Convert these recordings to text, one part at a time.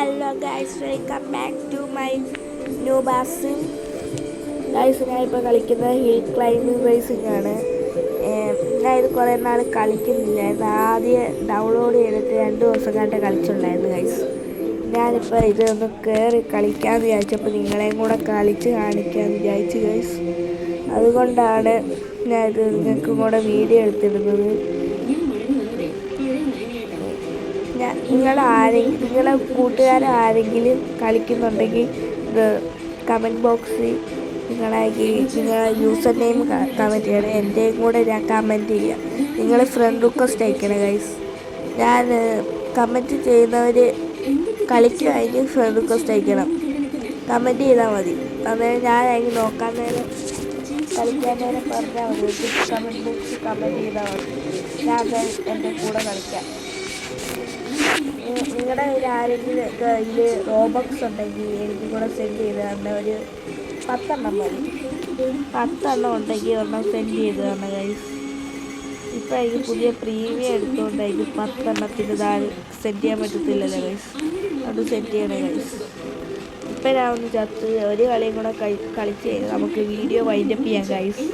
Hello guys, welcome back to my new basin. Guys, ഞാൻ ഇപ്പോൾ കളിക്കുന്നത് ഹിൽ ക്ലൈംബിംഗ് റേസിംഗ് ആണ്. ഞാൻ ഇത് കുറേ നാൾ കളിക്കുന്നില്ലായിരുന്നു. ആദ്യം ഡൗൺലോഡ് ചെയ്തിട്ട് 2 ദിവസം കണ്ട് കളിച്ചുണ്ടായിരുന്നു ഗൈസ്. ഞാനിപ്പോൾ ഇതൊന്ന് കയറി കളിക്കാമെന്ന് വിചാരിച്ചപ്പോൾ നിങ്ങളെയും കൂടെ കളിച്ച് കാണിക്കാമെന്ന് വിചാരിച്ചു ഗൈസ്. അതുകൊണ്ടാണ് ഞാൻ ഇത് നിങ്ങൾക്കും കൂടെ വീഡിയോ എടുത്തിടുന്നത്. നിങ്ങളെ കൂട്ടുകാരാരെങ്കിലും കളിക്കുന്നുണ്ടെങ്കിൽ ഇത് കമൻറ്റ് ബോക്സിൽ നിങ്ങളെ യൂസർ നെയിം കമൻറ്റ് ചെയ്യണം. എൻ്റെയും കൂടെ ഞാൻ കമൻറ്റ് ചെയ്യാം. നിങ്ങൾ ഫ്രണ്ട് റിക്വസ്റ്റ് അയക്കണം ഗൈസ്. ഞാൻ കമൻറ്റ് ചെയ്യുന്നവർ കളിക്കുവാണെങ്കിൽ ഫ്രണ്ട് റിക്വസ്റ്റ് അയക്കണം. കമൻറ്റ് ചെയ്താൽ മതി. അന്നേരം ഞാൻ അതിന് നോക്കാൻ നേരം കളിക്കാൻ നേരം പറഞ്ഞാൽ മതി. കമൻറ്റ് ബോക്സിൽ കമൻറ്റ് ചെയ്താൽ മതി. ഞാൻ എൻ്റെ കൂടെ കളിക്കാം. നിങ്ങളുടെ കയ്യിൽ ആരെങ്കിലും കയ്യിൽ റോബക്സ് ഉണ്ടെങ്കിൽ എനിക്ക് കൂടെ സെൻഡ് ചെയ്ത് തരണം. ഒരു 10 എണ്ണം മതി. 10 എണ്ണം ഉണ്ടെങ്കിൽ ഒരെണ്ണം സെൻഡ് ചെയ്ത് തരണം ഗൈസ്. ഇപ്പം എനിക്ക് പുതിയ പ്രീമിയം എടുത്തുകൊണ്ട് എനിക്ക് 10 എണ്ണത്തിന് താഴെ സെൻഡ് ചെയ്യാൻ പറ്റത്തില്ലല്ലോ ഗൈസ്. അത് സെൻഡ് ചെയ്യണം ഗൈസ്. ഇപ്പം ഞാൻ ഒന്ന് ചത്ത് ഒരു കളിയും കൂടെ കളിച്ച് കഴിഞ്ഞാൽ നമുക്ക് വീഡിയോ വൈൻഡപ്പ് ചെയ്യാം ഗൈസ്.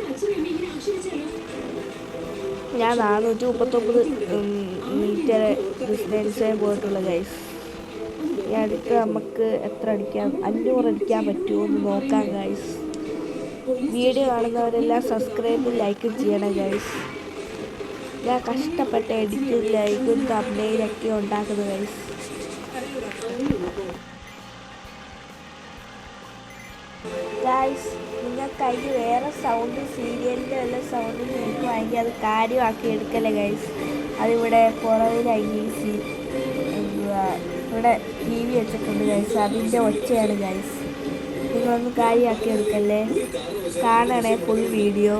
ഞാൻ 439 മീറ്റർ ഡിസ്റ്റൻസേ പോയിട്ടുള്ള ഗൈസ്. ഈ അടുത്ത് നമുക്ക് എത്ര അടിക്കാം, 500 അടിക്കാൻ പറ്റുമോ എന്ന് നോക്കാം ഗൈസ്. വീഡിയോ കാണുന്നവരെല്ലാം സബ്സ്ക്രൈബും ലൈക്കും ചെയ്യണം ഗൈസ്. ഞാൻ കഷ്ടപ്പെട്ട എഡിറ്റും ലൈക്കും തംബ്നെയിലൊക്കെ ഉണ്ടാക്കുന്നു ഗൈസ്. ഗൈസ്, നിങ്ങൾക്ക് അതിന് വേറെ സൗണ്ട് സീരിയലിൻ്റെ വല്ല സൗണ്ട് കേൾക്കുവാണെങ്കിൽ അത് കാര്യമാക്കി എടുക്കല്ലേ ഗൈസ്. അതിവിടെ പുറകിലായി ഇവിടെ TV വെച്ചിട്ടുണ്ട് ഗൈസ്. അതിൻ്റെ ഒച്ചയാണ് ഗൈസ്. നിങ്ങളൊന്ന് കാര്യമാക്കി എടുക്കല്ലേ. കാണണേ ഫുൾ വീഡിയോ.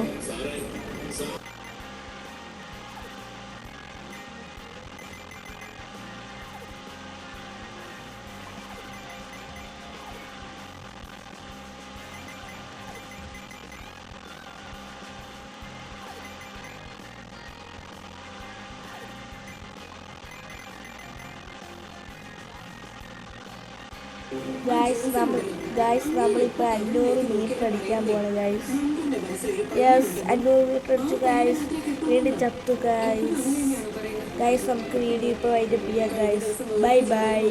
നമ്മളിപ്പോൾ 500 മീറ്റർ അടിക്കാൻ പോകണം ഗൈസ്. യെസ്, 500 മീറ്റർ അടിച്ചു ഗൈസ്. വീണ്ടും ചത്തു ഗൈസ്. നമുക്ക് വീഡിയോ ഇപ്പോൾ വൈൻഡപ്പ് ചെയ്യാം ഗൈസ്. Bye bye.